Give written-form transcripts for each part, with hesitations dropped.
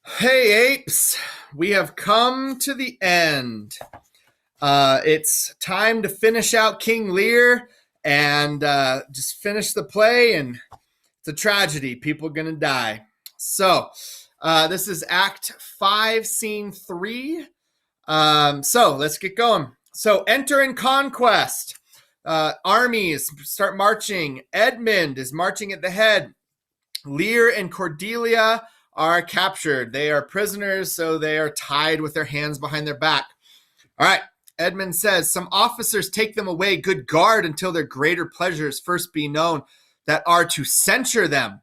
Hey, apes, we have come to the end. It's time to finish out King Lear and just finish the play, and it's a tragedy. People are going to die. So, this is Act 5, Scene 3. So, let's get going. So, enter in conquest. Armies start marching. Edmund is marching at the head. Lear and Cordelia are captured. They are prisoners, so they are tied with their hands behind their back. All right. Edmund says, some officers take them away. Good guard until their greater pleasures first be known that are to censure them.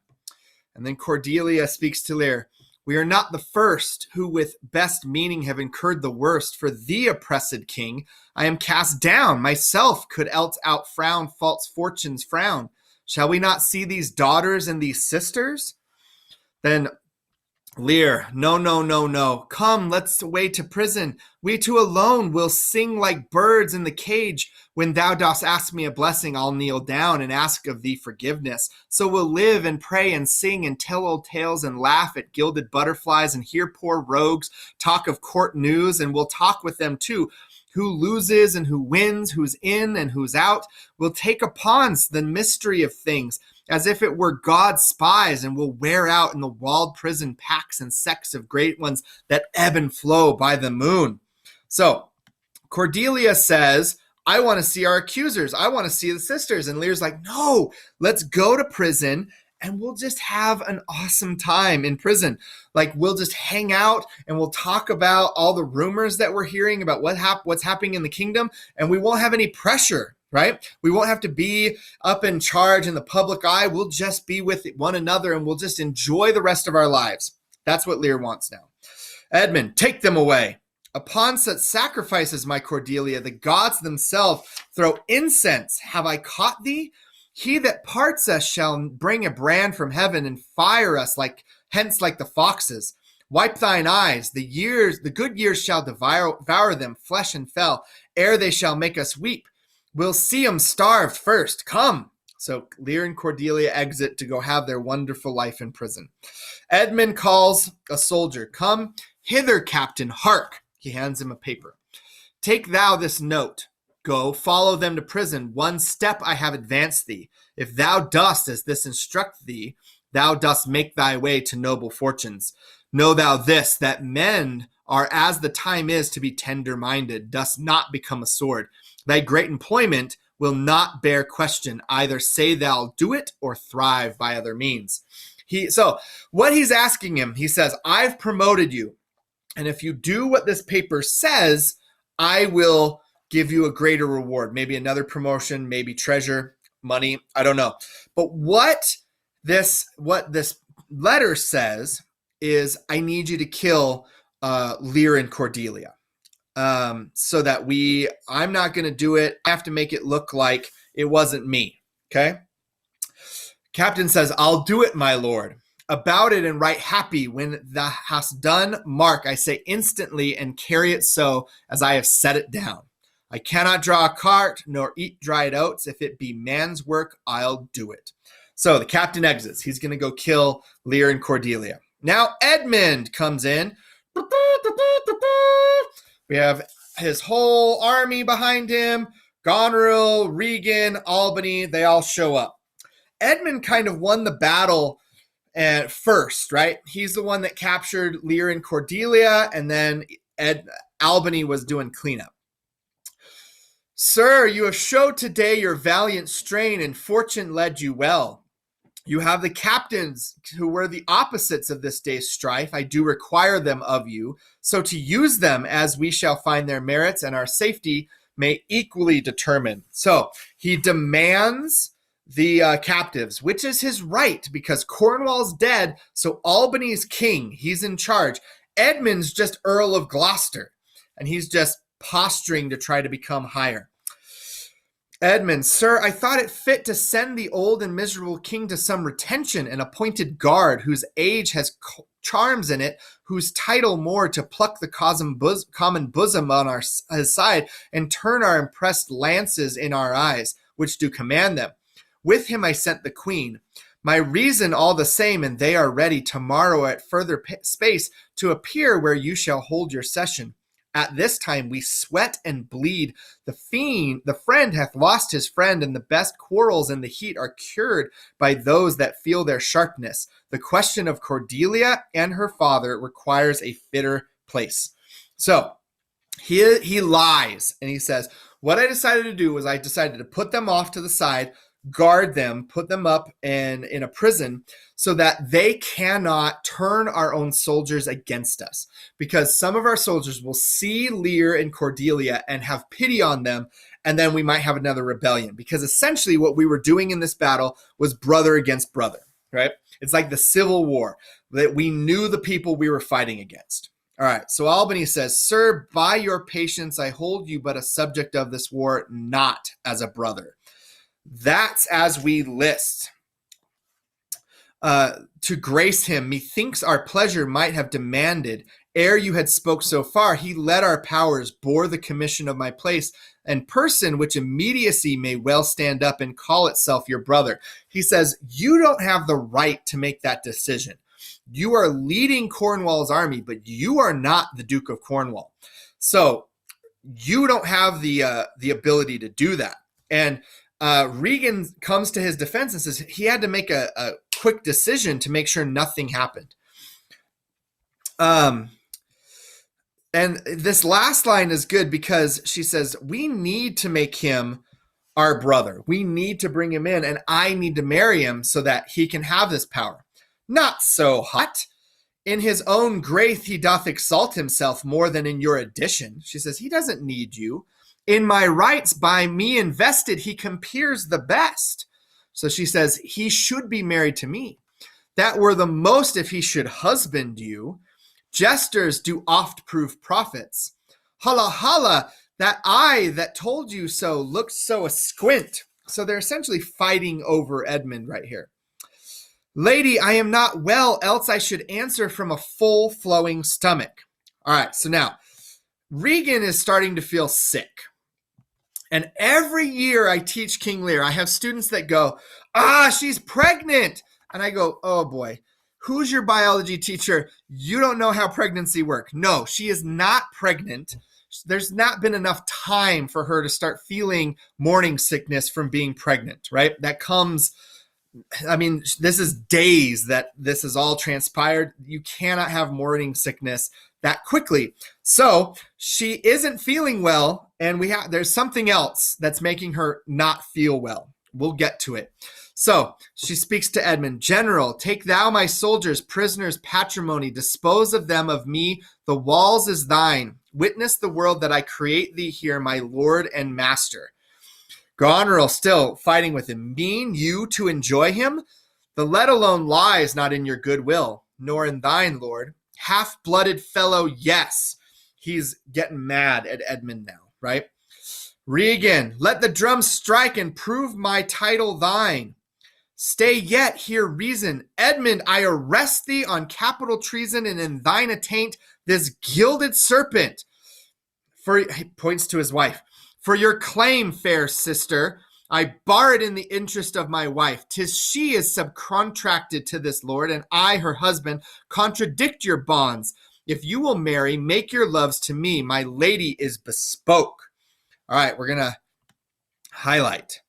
And then Cordelia speaks to Lear. We are not the first who with best meaning have incurred the worst. For thee, oppressed king, I am cast down. Myself could else outfrown false fortune's frown. Shall we not see these daughters and these sisters? Then Lear, no, no, no, no. Come, let's away to prison. We two alone will sing like birds in the cage. When thou dost ask me a blessing, I'll kneel down and ask of thee forgiveness. So we'll live and pray and sing and tell old tales and laugh at gilded butterflies and hear poor rogues talk of court news, and we'll talk with them too. Who loses and who wins, who's in and who's out. We'll take upon the mystery of things as if it were God's spies, and will wear out in the walled prison packs and sects of great ones that ebb and flow by the moon. So Cordelia says, I want to see our accusers. I want to see the sisters. And Lear's like, no, let's go to prison and we'll just have an awesome time in prison. Like, we'll just hang out and we'll talk about all the rumors that we're hearing about what's happening in the kingdom, and we won't have any pressure, right? We won't have to be up in charge in the public eye. We'll just be with one another and we'll just enjoy the rest of our lives. That's what Lear wants now. Edmund, take them away. Upon such sacrifices, my Cordelia, the gods themselves throw incense. Have I caught thee? He that parts us shall bring a brand from heaven and fire us like the foxes. Wipe thine eyes. The good years shall devour them, flesh and fell, ere they shall make us weep. We'll see 'em starved first. Come. So Lear and Cordelia exit to go have their wonderful life in prison. Edmund calls a soldier. Come hither, captain, hark. He hands him a paper. Take thou this note. Go, follow them to prison. One step I have advanced thee. If thou dost as this instruct thee, thou dost make thy way to noble fortunes. Know thou this, that men are as the time is to be tender-minded, dost not become a sword. Thy great employment will not bear question. Either say thou do it or thrive by other means. So what he's asking him, he says, I've promoted you. And if you do what this paper says, I will give you a greater reward, maybe another promotion, maybe treasure, money, I don't know. But what this letter says is, I need you to kill Lear and Cordelia, so that I'm not going to do it. I have to make it look like it wasn't me, okay? Captain says, I'll do it, my lord. About it and right happy when thou hast done, mark, I say instantly, and carry it so as I have set it down. I cannot draw a cart nor eat dried oats. If it be man's work, I'll do it. So the captain exits. He's going to go kill Lear and Cordelia. Now Edmund comes in. We have his whole army behind him. Goneril, Regan, Albany, they all show up. Edmund kind of won the battle at first, right? He's the one that captured Lear and Cordelia, and then Albany was doing cleanup. Sir, you have showed today your valiant strain, and fortune led you well. You have the captains who were the opposites of this day's strife. I do require them of you, so to use them as we shall find their merits, and our safety may equally determine. So he demands the captives, which is his right, because Cornwall's dead, so Albany's king. He's in charge. Edmund's just Earl of Gloucester, and he's just posturing to try to become higher. Edmund, sir, I thought it fit to send the old and miserable king to some retention and appointed guard, whose age has charms in it, whose title more to pluck the common bosom on his side, and turn our impressed lances in our eyes, which do command them. With him I sent the queen, My reason all the same, and they are ready tomorrow at further space to appear where you shall hold your session. At this time we sweat and bleed. The friend hath lost his friend, and the best quarrels in the heat are cured by those that feel their sharpness. The question of Cordelia and her father requires a fitter place. So he lies, and he says, what I decided to do was I decided to put them off to the side, guard them, put them up in a prison so that they cannot turn our own soldiers against us. Because some of our soldiers will see Lear and Cordelia and have pity on them, and then we might have another rebellion. Because essentially what we were doing in this battle was brother against brother, right? It's like the Civil War, that we knew the people we were fighting against. All right, so Albany says, sir, by your patience, I hold you but a subject of this war, not as a brother. That's as we list. To grace him, methinks our pleasure might have demanded, ere you had spoke so far, he led our powers, bore the commission of my place, and person which immediacy may well stand up and call itself your brother. He says, you don't have the right to make that decision. You are leading Cornwall's army, but you are not the Duke of Cornwall. So you don't have the ability to do that. And Regan comes to his defense and says he had to make a quick decision to make sure nothing happened. And this last line is good because she says, we need to make him our brother. We need to bring him in, and I need to marry him so that he can have this power. Not so hot. In his own grace he doth exalt himself more than in your addition. She says, he doesn't need you. In my rights by me invested, he compeers the best. So she says, he should be married to me. That were the most if he should husband you. Jesters do oft prove prophets. Holla, holla, that eye that told you so looked so asquint. So they're essentially fighting over Edmund right here. Lady, I am not well, else I should answer from a full flowing stomach. All right, so now Regan is starting to feel sick. And every year I teach King Lear, I have students that go, she's pregnant. And I go, oh boy, who's your biology teacher? You don't know how pregnancy works. No, she is not pregnant. There's not been enough time for her to start feeling morning sickness from being pregnant, right? That comes, this is days that this is all transpired. You cannot have morning sickness that quickly. So she isn't feeling well, and there's something else that's making her not feel well. We'll get to it. So she speaks to Edmund. General, take thou my soldiers, prisoners, patrimony, dispose of them of me. The walls is thine. Witness the world that I create thee here, my lord and master. Goneril still fighting with him. Mean you to enjoy him? The let alone lies not in your goodwill, nor in thine, lord. Half-blooded fellow, yes. He's getting mad at Edmund now, right? Regan, let the drums strike and prove my title thine. Stay yet, hear reason. Edmund, I arrest thee on capital treason, and in thine attaint this gilded serpent. He points to his wife. For your claim, fair sister, I bar it in the interest of my wife. 'Tis she is subcontracted to this lord, and I, her husband, contradict your bonds. If you will marry, make your loves to me. My lady is bespoke. All right, we're going to highlight.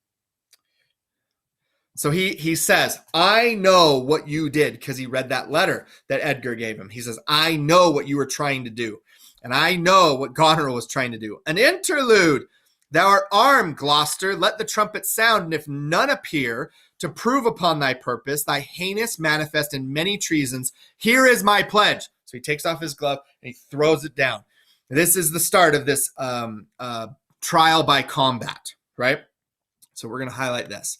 So he says, I know what you did, because he read that letter that Edgar gave him. He says, I know what you were trying to do, and I know what Goneril was trying to do. An interlude. Thou art armed, Gloucester. Let the trumpet sound, and if none appear to prove upon thy purpose, thy heinous manifest and many treasons, here is my pledge. So he takes off his glove and he throws it down. This is the start of this trial by combat, right? So we're going to highlight this.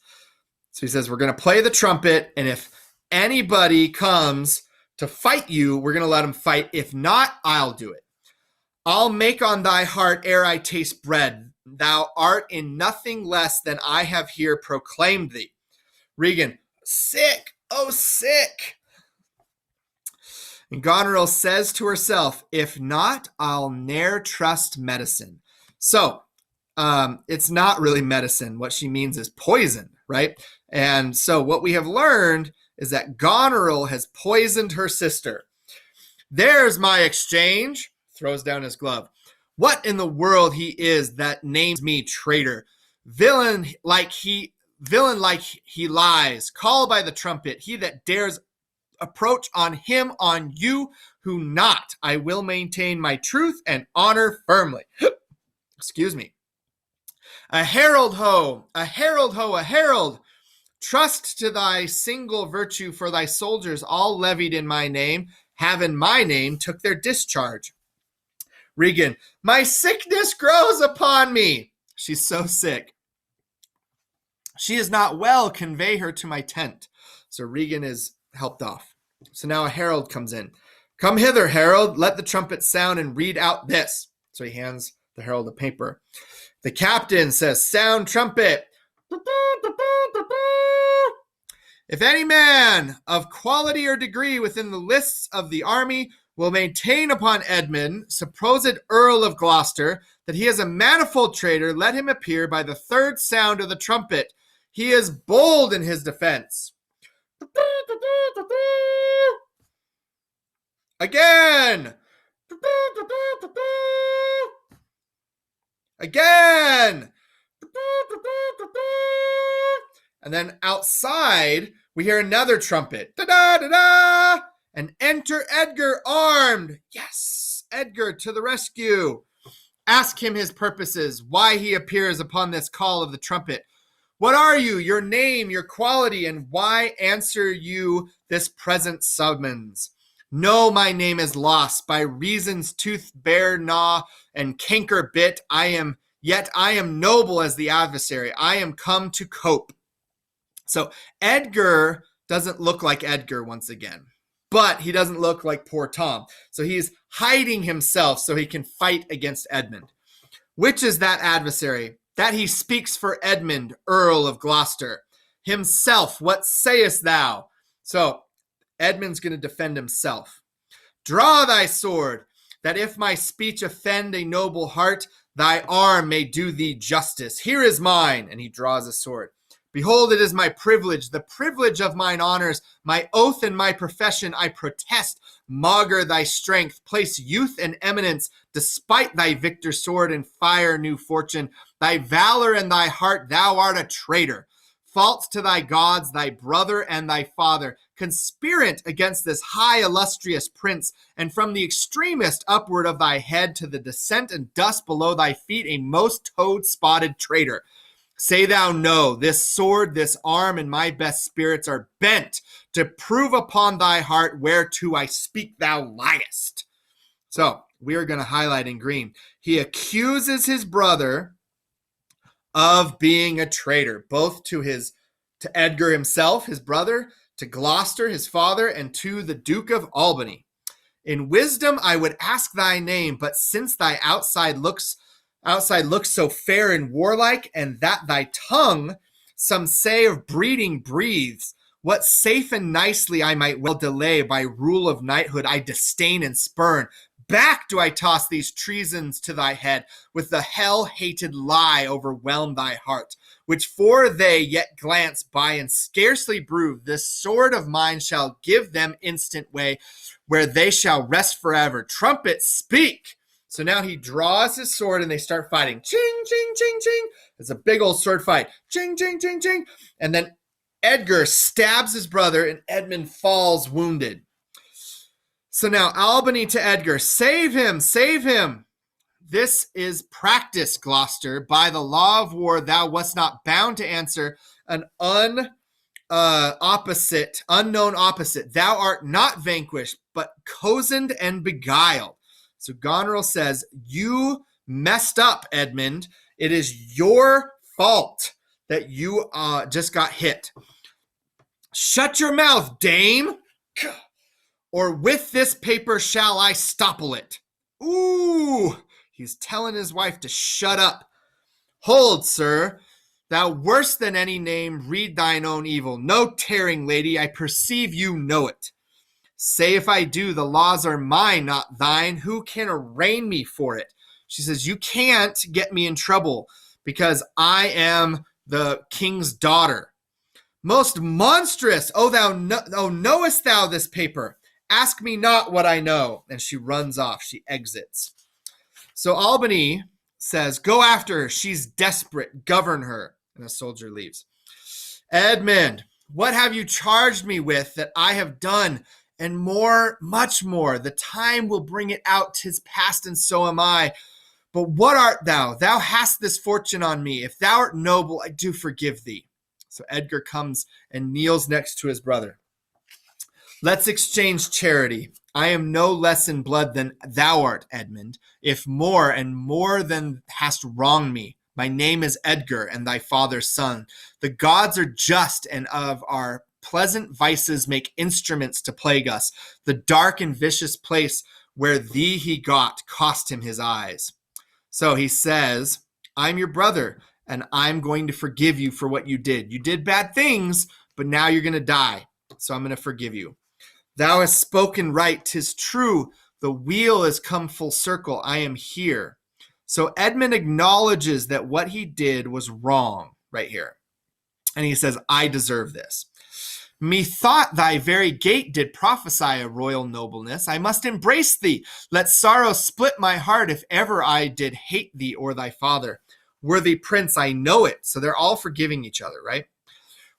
So he says, we're going to play the trumpet, and if anybody comes to fight you, we're going to let them fight. If not, I'll do it. I'll make on thy heart ere I taste bread. Thou art in nothing less than I have here proclaimed thee. Regan, sick, oh sick. And Goneril says to herself, if not, I'll ne'er trust medicine. So it's not really medicine. What she means is poison, right? And so what we have learned is that Goneril has poisoned her sister. There's my exchange. Throws down his glove. What in the world he is that names me traitor? Villain like he lies. Call by the trumpet. He that dares approach on him, on you, who not. I will maintain my truth and honor firmly. Excuse me. A herald ho, a herald ho, a herald. Trust to thy single virtue, for thy soldiers all levied in my name, have in my name took their discharge. Regan, my sickness grows upon me. She's so sick. She is not well, convey her to my tent. So Regan is helped off. So now a herald comes in. Come hither, herald, let the trumpet sound and read out this. So he hands the herald a paper. The captain says, sound trumpet. If any man of quality or degree within the lists of the army will maintain upon Edmund, supposed Earl of Gloucester, that he is a manifold traitor, let him appear by the third sound of the trumpet. He is bold in his defense. Again. Again. And then outside, we hear another trumpet. Da-da-da-da! And enter Edgar armed. Yes, Edgar to the rescue. Ask him his purposes, why he appears upon this call of the trumpet. What are you, your name, your quality, and why answer you this present summons? No, my name is lost. By reason's tooth bear gnaw and canker bit, yet I am noble as the adversary. I am come to cope. So Edgar doesn't look like Edgar once again, but he doesn't look like poor Tom. So he's hiding himself so he can fight against Edmund. Which is that adversary? That he speaks for Edmund, Earl of Gloucester. Himself, what sayest thou? So Edmund's going to defend himself. Draw thy sword, that if my speech offend a noble heart, thy arm may do thee justice. Here is mine. And he draws a sword. Behold, it is my privilege, the privilege of mine honors, my oath and my profession, I protest, maugre thy strength, place youth and eminence, despite thy victor sword and fire new fortune, thy valor and thy heart, thou art a traitor. False to thy gods, thy brother and thy father, conspirant against this high illustrious prince, and from the extremest upward of thy head to the descent and dust below thy feet, a most toad-spotted traitor. Say thou no, this sword, this arm, and my best spirits are bent to prove upon thy heart whereto I speak thou liest. So we are going to highlight in green. He accuses his brother of being a traitor, both to Edgar himself, his brother, to Gloucester, his father, and to the Duke of Albany. In wisdom I would ask thy name, but since thy outside looks so fair and warlike, and that thy tongue, some say of breeding, breathes, what safe and nicely I might well delay by rule of knighthood I disdain and spurn. Back do I toss these treasons to thy head, with the hell-hated lie overwhelm thy heart, which for they yet glance by and scarcely brew, this sword of mine shall give them instant way, where they shall rest forever. Trumpet, speak! So now he draws his sword and they start fighting. Ching, ching, ching, ching. It's a big old sword fight. Ching, ching, ching, ching. And then Edgar stabs his brother and Edmund falls wounded. So now Albany to Edgar. Save him, save him. This is practice, Gloucester. By the law of war, thou wast not bound to answer an unknown opposite. Thou art not vanquished, but cozened and beguiled. So Goneril says, you messed up, Edmund. It is your fault that you just got hit. Shut your mouth, dame, or with this paper shall I stopple it. Ooh, he's telling his wife to shut up. Hold, sir. Thou worse than any name, read thine own evil. No tearing, lady, I perceive you know it. Say if I do, the laws are mine, not thine. Who can arraign me for it? She says, you can't get me in trouble because I am the king's daughter. Most monstrous! Knowest thou this paper? Ask me not what I know. And she runs off. She exits. So Albany says, go after her. She's desperate. Govern her. And the soldier leaves. Edmund, what have you charged me with that I have done? And more, much more. The time will bring it out. 'Tis past, and so am I. But what art thou? Thou hast this fortune on me. If thou art noble, I do forgive thee. So Edgar comes and kneels next to his brother. Let's exchange charity. I am no less in blood than thou art, Edmund, if more and more than hast wronged me. My name is Edgar, and thy father's son. The gods are just, and of our pleasant vices make instruments to plague us. The dark and vicious place where thee he got cost him his eyes. So he says, I'm your brother, and I'm going to forgive you for what you did. You did bad things, but now you're going to die, so I'm going to forgive you. Thou hast spoken right. 'Tis true. The wheel has come full circle. I am here. So Edmund acknowledges that what he did was wrong right here. And he says, I deserve this. Methought thy very gait did prophesy a royal nobleness. I must embrace thee. Let sorrow split my heart if ever I did hate thee or thy father. Worthy prince, I know it. So they're all forgiving each other, right?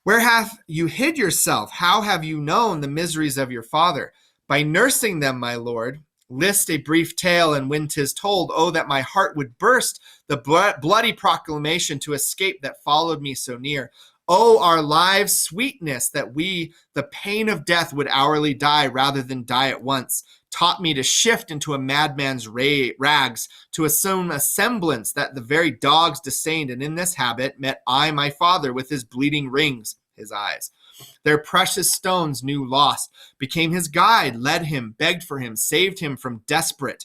Where hath you hid yourself? How have you known the miseries of your father? By nursing them, my lord. List a brief tale, and when 'tis told, oh, that my heart would burst, the bloody proclamation to escape that followed me so near. Oh, our lives' sweetness, that we, the pain of death, would hourly die rather than die at once, taught me to shift into a madman's rags, to assume a semblance that the very dogs disdained, and in this habit met I my father with his bleeding rings, his eyes. Their precious stones new lost, became his guide, led him, begged for him, saved him from despair.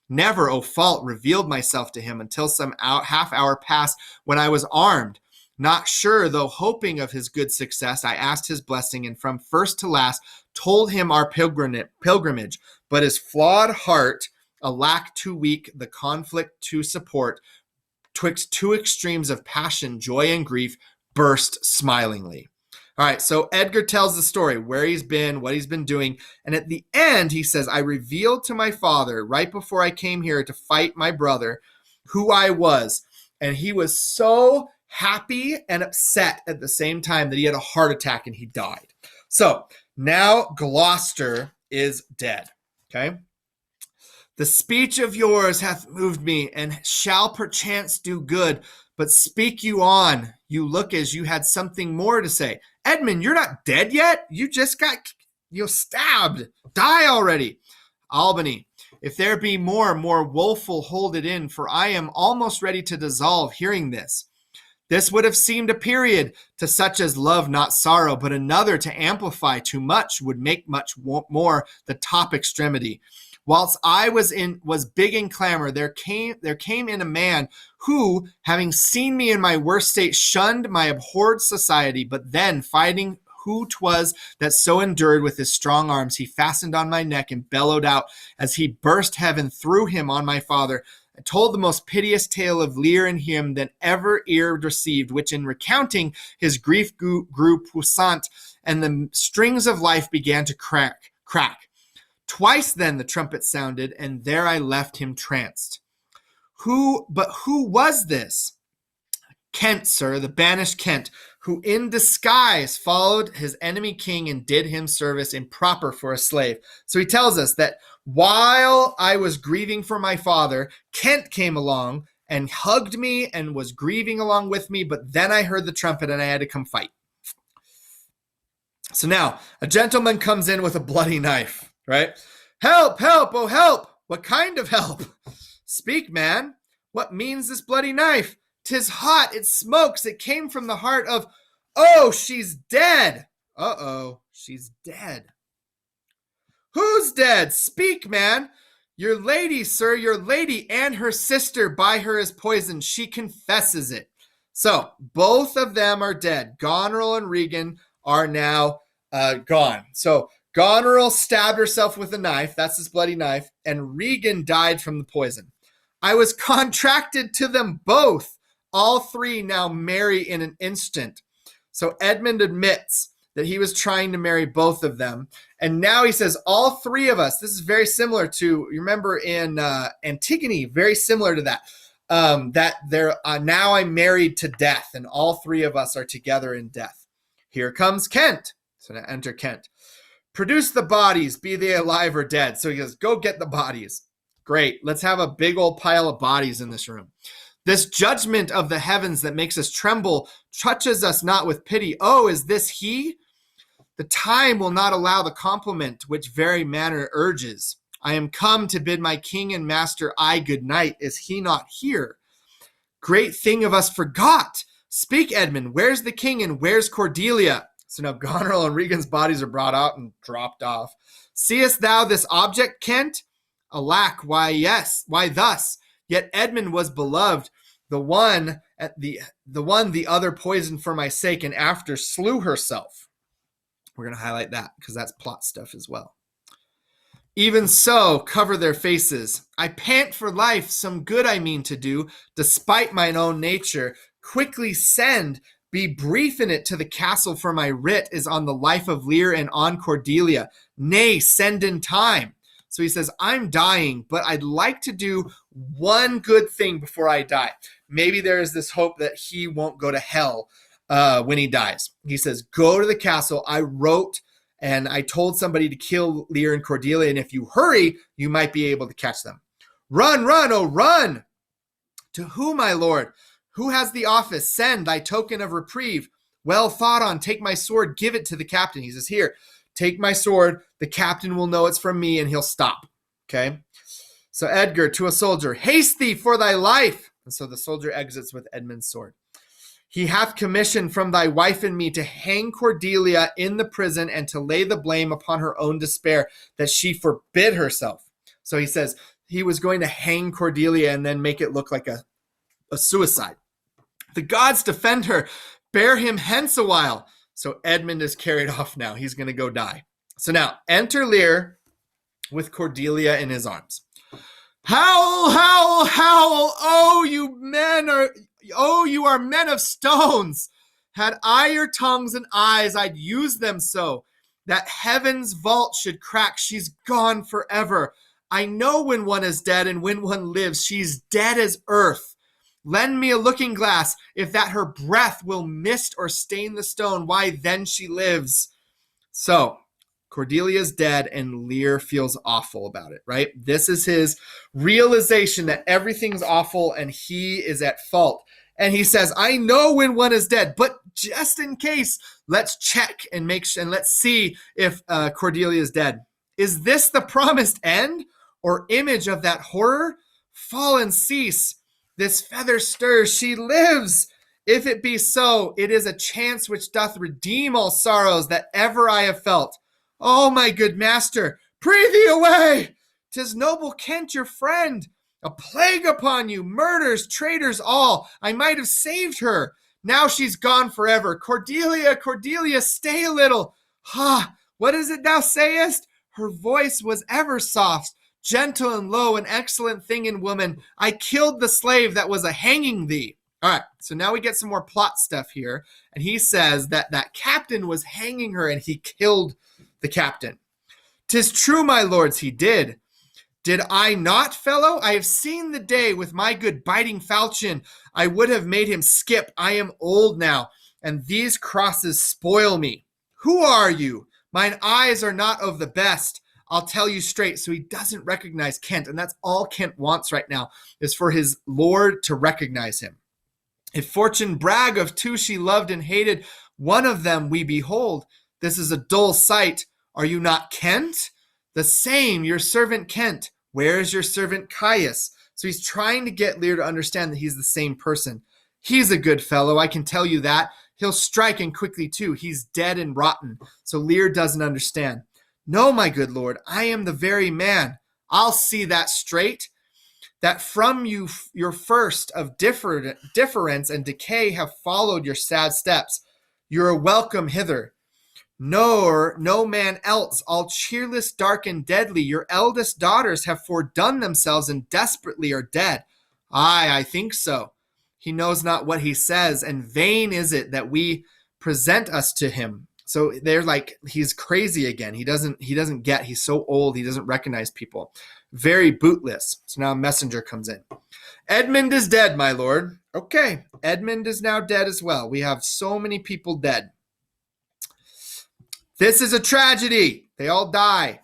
Never, O fault, revealed myself to him until some half hour passed when I was armed. Not sure, though hoping of his good success, I asked his blessing, and from first to last told him our pilgrimage. But his flawed heart, alack too weak, the conflict to support, twixt two extremes of passion, joy, and grief, burst smilingly. All right, so Edgar tells the story, where he's been, what he's been doing, and at the end, he says, I revealed to my father, right before I came here to fight my brother, who I was, and he was so happy and upset at the same time that he had a heart attack and he died. So now Gloucester is dead, okay? The speech of yours hath moved me, and shall perchance do good, but speak you on. You look as you had something more to say. Edmund, you're not dead yet? You just got stabbed. Die already. Albany, if there be more woeful, hold it in, for I am almost ready to dissolve hearing this. This would have seemed a period to such as love not sorrow, but another to amplify too much would make much more the top extremity. Whilst I was big in clamor, there came in a man who, having seen me in my worst state, shunned my abhorred society, but then, finding who 'twas that so endured, with his strong arms he fastened on my neck and bellowed out as he burst heaven through him on my father. I told the most piteous tale of Lear and him that ever ear received, which in recounting his grief grew puissant, and the strings of life began to crack. Twice then the trumpet sounded, and there I left him tranced. Who was this? Kent, sir, the banished Kent, who in disguise followed his enemy king and did him service improper for a slave. So he tells us that while I was grieving for my father, Kent came along and hugged me and was grieving along with me, but then I heard the trumpet and I had to come fight. So now a gentleman comes in with a bloody knife, right? Help, help, oh help. What kind of help? Speak, man. What means this bloody knife? 'Tis hot, it smokes, it came from the heart of, oh, she's dead. Uh-oh, she's dead. Who's dead? Speak, man. Your lady, sir, your lady, and her sister by her is poisoned. She confesses it. So both of them are dead. Goneril and Regan are now gone. So Goneril stabbed herself with a knife. That's his bloody knife. And Regan died from the poison. I was contracted to them both. All three now marry in an instant. So Edmund admits that he was trying to marry both of them. And now he says, all three of us, this is very similar to, you remember in Antigone, very similar to that, that they're now I'm married to death, and all three of us are together in death. Here comes Kent. So now enter Kent. Produce the bodies, be they alive or dead. So he goes, go get the bodies. Great. Let's have a big old pile of bodies in this room. This judgment of the heavens that makes us tremble touches us not with pity. Oh, is this he? The time will not allow the compliment which very manner urges. I am come to bid my king and master I good night. Is he not here? Great thing of us forgot. Speak, Edmund, where's the king and where's Cordelia? So now Goneril and Regan's bodies are brought out and dropped off. Seest thou this object, Kent? Alack, why yes, why thus? Yet Edmund was beloved, the one the other poisoned for my sake, and after slew herself. We're going to highlight that because that's plot stuff as well. Even so, cover their faces. I pant for life, some good I mean to do, despite mine own nature. Quickly send, be brief in it to the castle, for my writ is on the life of Lear and on Cordelia. Nay, send in time. So he says, I'm dying, but I'd like to do one good thing before I die. Maybe there is this hope that he won't go to hell when he dies. He says, go to the castle. I wrote and I told somebody to kill Lear and Cordelia, and if you hurry, you might be able to catch them. Run, run, oh, run! To who, my lord? Who has the office? Send thy token of reprieve. Well thought on. Take my sword, give it to the captain. He says, here, take my sword. The captain will know it's from me, and he'll stop. Okay? So Edgar to a soldier, haste thee for thy life. And so the soldier exits with Edmund's sword. He hath commission from thy wife and me to hang Cordelia in the prison and to lay the blame upon her own despair that she forbid herself. So he says he was going to hang Cordelia and then make it look like a suicide. The gods defend her. Bear him hence a while. So Edmund is carried off now. He's going to go die. So now enter Lear with Cordelia in his arms. Howl, howl, howl. Oh, you are men of stones. Had I your tongues and eyes, I'd use them so that heaven's vault should crack. She's gone forever. I know when one is dead and when one lives. She's dead as earth. Lend me a looking glass. If that her breath will mist or stain the stone, why then she lives. So Cordelia's dead and Lear feels awful about it, right? This is his realization that everything's awful and he is at fault. And he says, I know when one is dead, but just in case, let's check and make sure, and let's see if Cordelia is dead. Is this the promised end or image of that horror? Fall and cease. This feather stirs. She lives. If it be so, it is a chance which doth redeem all sorrows that ever I have felt. Oh, my good master, pray thee away. 'Tis noble Kent, your friend. A plague upon you, murders, traitors all. I might have saved her. Now she's gone forever. Cordelia, Cordelia, stay a little. Ha, what is it thou sayest? Her voice was ever soft, gentle and low, an excellent thing in woman. I killed the slave that was a hanging thee. All right, so now we get some more plot stuff here. And he says that that captain was hanging her and he killed the captain. 'Tis true, my lords, he did. Did I not, fellow? I have seen the day with my good biting falchion. I would have made him skip. I am old now, and these crosses spoil me. Who are you? Mine eyes are not of the best. I'll tell you straight. So he doesn't recognize Kent, and that's all Kent wants right now, is for his lord to recognize him. If fortune brag of two she loved and hated, one of them we behold. This is a dull sight. Are you not Kent? The same, your servant Kent. Where is your servant Caius? So he's trying to get Lear to understand that he's the same person. He's a good fellow, I can tell you that. He'll strike and quickly too. He's dead and rotten. So Lear doesn't understand. No, my good lord, I am the very man. I'll see that straight. That from you your first of difference and decay have followed your sad steps. You're welcome hither. Nor no man else, all cheerless, dark, and deadly. Your eldest daughters have fordone themselves and desperately are dead. Aye, I think so. he knows not what he says, and vain is it that we present us to him. So they're like, he's crazy again. He doesn't get, he's so old, he doesn't recognize people. Very bootless. So now a messenger comes in. Edmund is dead, my lord. Okay, Edmund is now dead as well. We have so many people dead. This is a tragedy. They all die.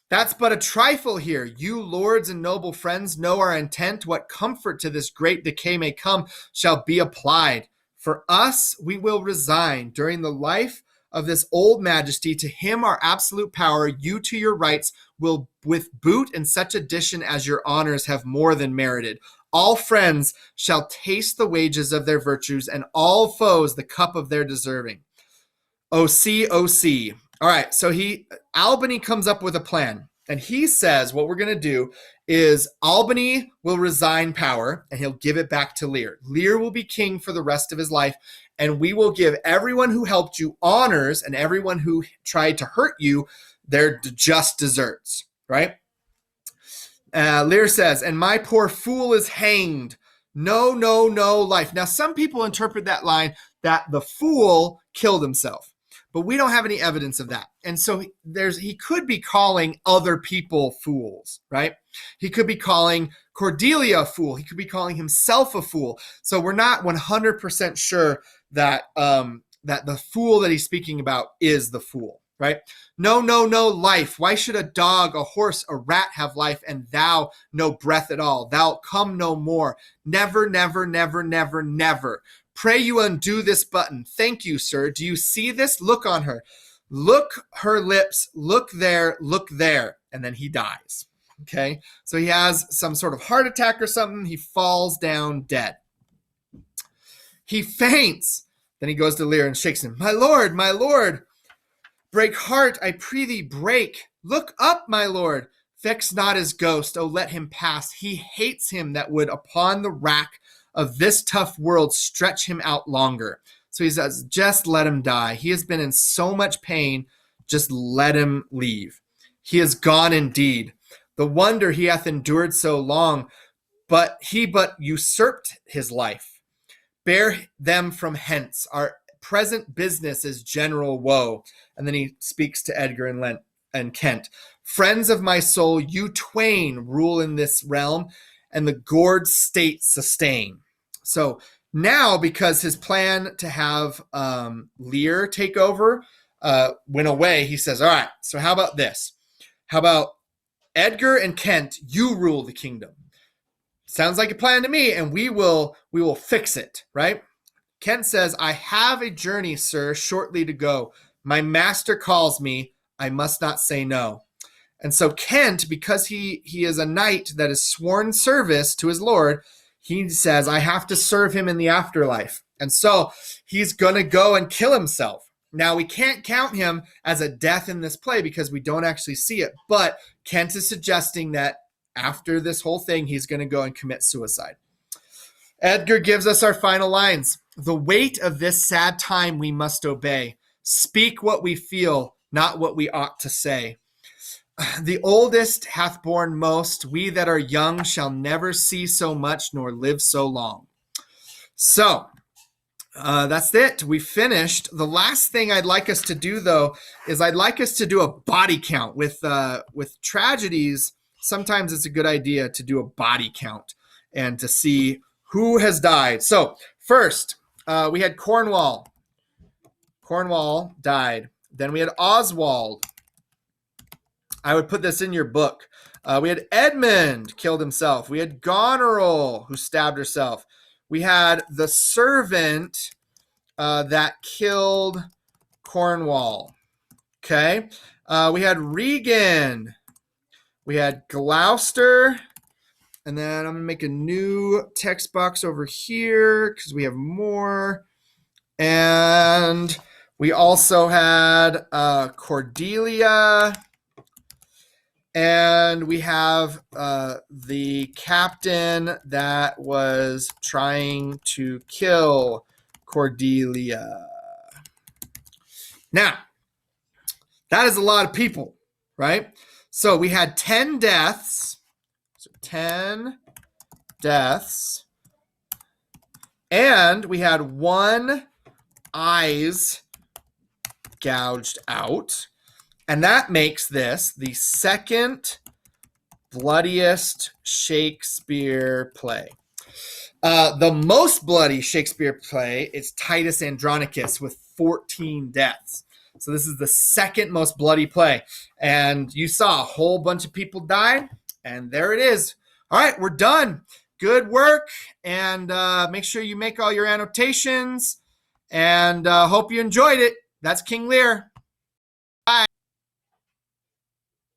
That's but a trifle here. You, lords and noble friends, know our intent. What comfort to this great decay may come shall be applied. For us, we will resign during the life of this old majesty. To him our absolute power, you to your rights will with boot and such addition as your honors have more than merited. All friends shall taste the wages of their virtues, and all foes the cup of their deserving. OC, OC. All right, so Albany comes up with a plan, and he says what we're going to do is Albany will resign power, and he'll give it back to Lear. Lear will be king for the rest of his life, and we will give everyone who helped you honors, and everyone who tried to hurt you their just deserts, right? Lear says, and my poor fool is hanged. No, no, no life. Now, some people interpret that line that the fool killed himself, but we don't have any evidence of that. And so he could be calling other people fools, right? He could be calling Cordelia a fool. He could be calling himself a fool. So we're not 100% sure that that the fool that he's speaking about is the fool, right? No, no, no life. Why should a dog, a horse, a rat have life, and thou no breath at all? Thou come no more. Never, never, never, never, never. Pray you undo this button. Thank you, sir. Do you see this? Look on her. Look her lips. Look there. Look there. And then he dies. Okay? So he has some sort of heart attack or something. He falls down dead. He faints. Then he goes to Lear and shakes him. My lord, break heart, I prithee, break. Look up, my lord. Vex not his ghost. Oh, let him pass. He hates him that would upon the rack of this tough world stretch him out longer. So he says, just let him die. He has been in so much pain, just let him leave. He is gone indeed. The wonder he hath endured so long, but he but usurped his life. Bear them from hence. Our present business is general woe. And then he speaks to Edgar and Kent. Friends of my soul, you twain rule in this realm, and the gourd state sustain. So now, because his plan to have Lear take over went away, he says, all right, so how about this? How about Edgar and Kent, you rule the kingdom? Sounds like a plan to me, and we will fix it, right? Kent says, I have a journey, sir, shortly to go. My master calls me. I must not say no. And so Kent, because he is a knight that is sworn service to his lord, he says, I have to serve him in the afterlife. And so he's going to go and kill himself. Now, we can't count him as a death in this play because we don't actually see it. But Kent is suggesting that after this whole thing, he's going to go and commit suicide. Edgar gives us our final lines. The weight of this sad time we must obey. Speak what we feel, not what we ought to say. The oldest hath borne most. We that are young shall never see so much nor live so long. So that's it. We finished. The last thing I'd like us to do, though, is I'd like us to do a body count. With tragedies, sometimes it's a good idea to do a body count and to see who has died. So first, we had Cornwall. Cornwall died. Then we had Oswald. I would put this in your book. We had Edmund killed himself. We had Goneril who stabbed herself. We had the servant that killed Cornwall. Okay. We had Regan. We had Gloucester. And then I'm going to make a new text box over here because we have more. And we also had Cordelia. And we have the captain that was trying to kill Cordelia. Now, that is a lot of people, right? So we had 10 deaths. So 10 deaths. And we had one eyes gouged out. And that makes this the second bloodiest Shakespeare play. The most bloody Shakespeare play is Titus Andronicus with 14 deaths. So this is the second most bloody play. And you saw a whole bunch of people die. And there it is. All right, we're done. Good work. And make sure you make all your annotations. And hope you enjoyed it. That's King Lear.